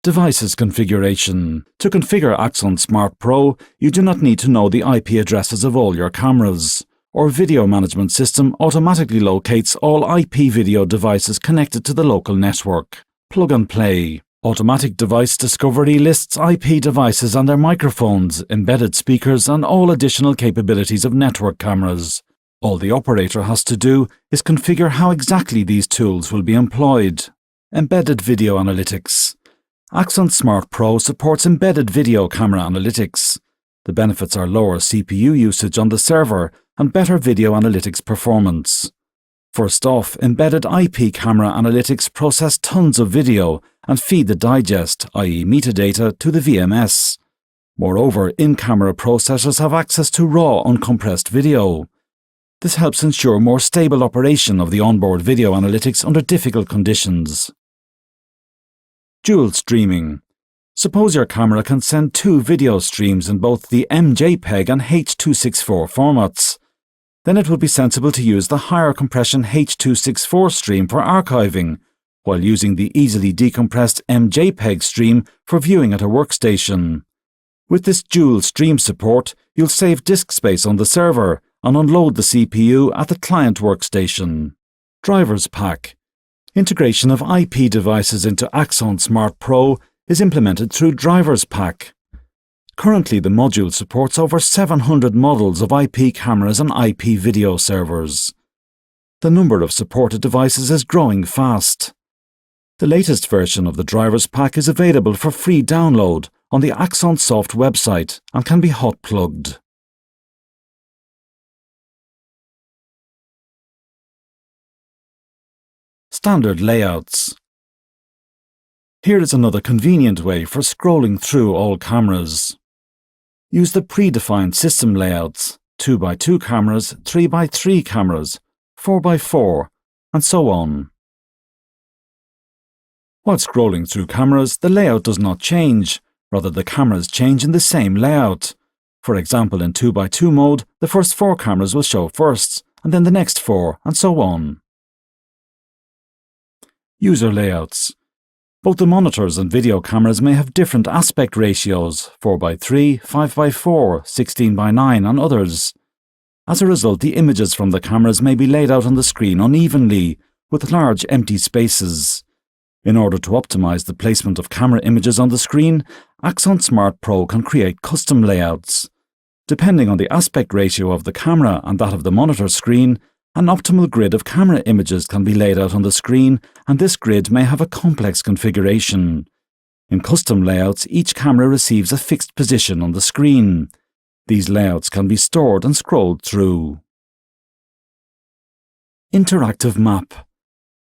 Devices configuration. To configure Axxon Smart Pro, you do not need to know the IP addresses of all your cameras. Our video management system automatically locates all IP video devices connected to the local network. Plug and play. Automatic device discovery lists IP devices and their microphones, embedded speakers, and all additional capabilities of network cameras. All the operator has to do is configure how exactly these tools will be employed. Embedded video analytics. Axxon Smart Pro supports embedded video camera analytics. The benefits are lower CPU usage on the server and better video analytics performance. First off, embedded IP camera analytics process tons of video and feed the digest, i.e. metadata, to the VMS. Moreover, in-camera processors have access to raw, uncompressed video. This helps ensure more stable operation of the onboard video analytics under difficult conditions. Dual streaming. Suppose your camera can send two video streams in both the MJPEG and H.264 formats. Then it would be sensible to use the higher compression H.264 stream for archiving, while using the easily decompressed MJPEG stream for viewing at a workstation. With this dual stream support, you'll save disk space on the server and unload the CPU at the client workstation. Drivers pack. Integration of IP devices into Axxon Smart Pro is implemented through Drivers Pack. Currently, the module supports over 700 models of IP cameras and IP video servers. The number of supported devices is growing fast. The latest version of the Drivers Pack is available for free download on the Axxon Soft website and can be hot-plugged. Standard layouts. Here is another convenient way for scrolling through all cameras. Use the predefined system layouts, 2x2 cameras, 3x3 cameras, 4x4, and so on. While scrolling through cameras, the layout does not change, rather the cameras change in the same layout. For example, in 2x2 mode, the first 4 cameras will show first, and then the next 4, and so on. User layouts. Both the monitors and video cameras may have different aspect ratios, 4x3, 5x4, 16:9 and others. As a result, the images from the cameras may be laid out on the screen unevenly, with large empty spaces. In order to optimize the placement of camera images on the screen, Axxon Smart Pro can create custom layouts. Depending on the aspect ratio of the camera and that of the monitor screen, an optimal grid of camera images can be laid out on the screen, and this grid may have a complex configuration. In custom layouts, each camera receives a fixed position on the screen. These layouts can be stored and scrolled through. Interactive map.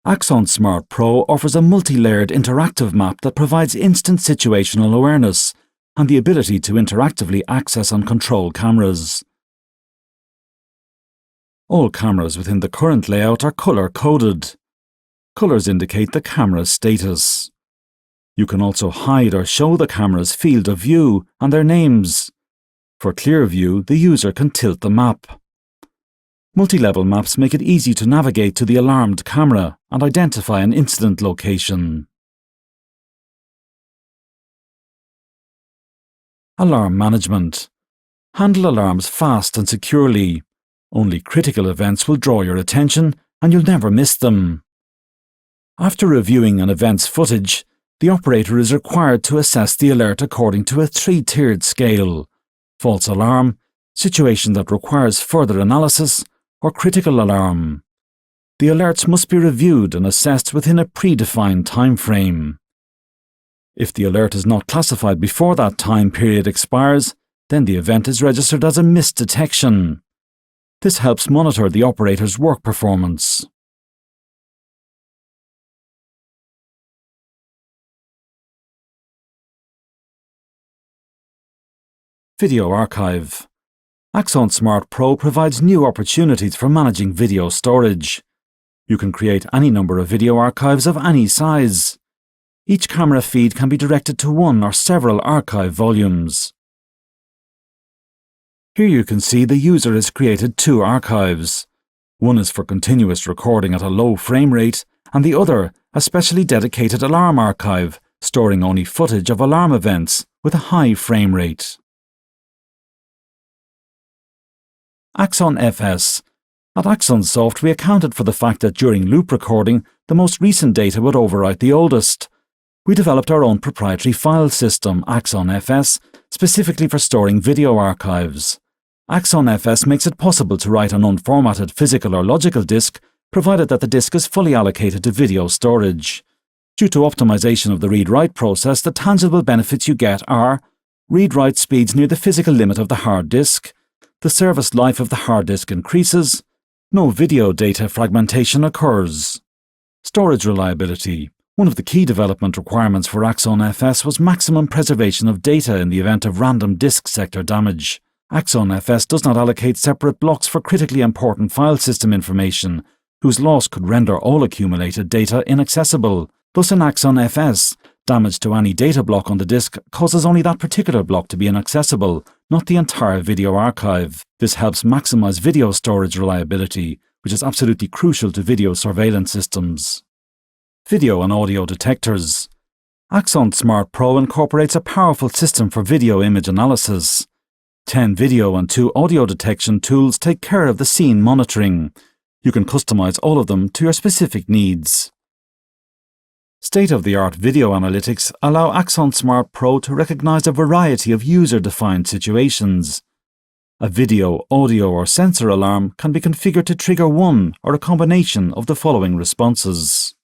Axxon Smart Pro offers a multi-layered interactive map that provides instant situational awareness and the ability to interactively access and control cameras. All cameras within the current layout are color-coded. Colors indicate the camera's status. You can also hide or show the camera's field of view and their names. For clear view, the user can tilt the map. Multi-level maps make it easy to navigate to the alarmed camera and identify an incident location. Alarm management. Handle alarms fast and securely. Only critical events will draw your attention, and you'll never miss them. After reviewing an event's footage, the operator is required to assess the alert according to a 3-tiered scale: false alarm, situation that requires further analysis, or critical alarm. The alerts must be reviewed and assessed within a predefined time frame. If the alert is not classified before that time period expires, then the event is registered as a missed detection. This helps monitor the operator's work performance. Video archive. Axxon Smart Pro provides new opportunities for managing video storage. You can create any number of video archives of any size. Each camera feed can be directed to one or several archive volumes. Here you can see the user has created 2 archives. One is for continuous recording at a low frame rate, and the other, a specially dedicated alarm archive, storing only footage of alarm events with a high frame rate. Axxon FS. At Axxon Soft, we accounted for the fact that during loop recording, the most recent data would overwrite the oldest. We developed our own proprietary file system, Axxon FS, specifically for storing video archives. Axxon FS makes it possible to write an unformatted physical or logical disk, provided that the disk is fully allocated to video storage. Due to optimization of the read-write process, the tangible benefits you get are read-write speeds near the physical limit of the hard disk, the service life of the hard disk increases, no video data fragmentation occurs. Storage reliability. One of the key development requirements for Axxon FS was maximum preservation of data in the event of random disk sector damage. Axxon FS does not allocate separate blocks for critically important file system information, whose loss could render all accumulated data inaccessible. Thus in Axxon FS, damage to any data block on the disk causes only that particular block to be inaccessible, not the entire video archive. This helps maximize video storage reliability, which is absolutely crucial to video surveillance systems. Video and audio detectors. Axxon Smart Pro incorporates a powerful system for video image analysis. 10 video and 2 audio detection tools take care of the scene monitoring. You can customize all of them to your specific needs. State-of-the-art video analytics allow Axxon Smart Pro to recognize a variety of user-defined situations. A video, audio or sensor alarm can be configured to trigger one or a combination of the following responses.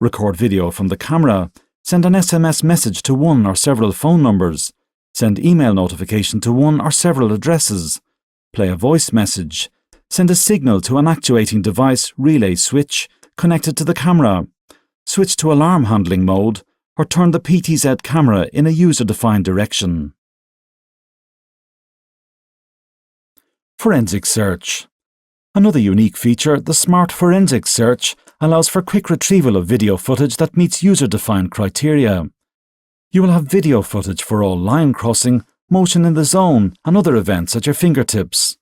Record video from the camera. Send an SMS message to one or several phone numbers. Send email notification to one or several addresses. Play a voice message. Send a signal to an actuating device relay switch connected to the camera. Switch to alarm handling mode or turn the PTZ camera in a user-defined direction. Forensic search. Another unique feature, the Smart Forensic Search, allows for quick retrieval of video footage that meets user-defined criteria. You will have video footage for all line crossing, motion in the zone, and other events at your fingertips.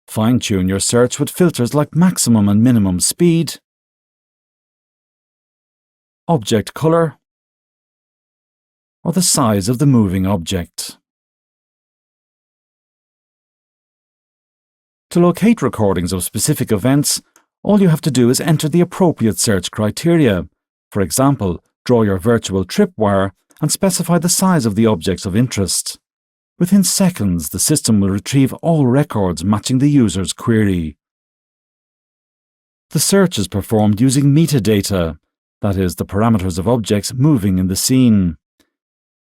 Fine-tune your search with filters like maximum and minimum speed, object color, or the size of the moving object. To locate recordings of specific events, all you have to do is enter the appropriate search criteria. For example, draw your virtual tripwire and specify the size of the objects of interest. Within seconds, the system will retrieve all records matching the user's query. The search is performed using metadata, that is, the parameters of objects moving in the scene.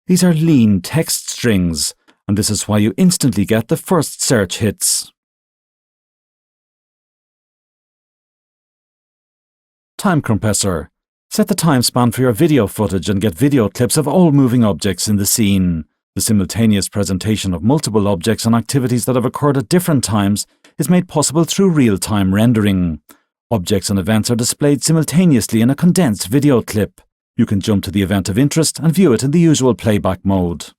These are lean text strings, and this is why you instantly get the first search hits. Time compressor. Set the time span for your video footage and get video clips of all moving objects in the scene. The simultaneous presentation of multiple objects and activities that have occurred at different times is made possible through real-time rendering. Objects and events are displayed simultaneously in a condensed video clip. You can jump to the event of interest and view it in the usual playback mode.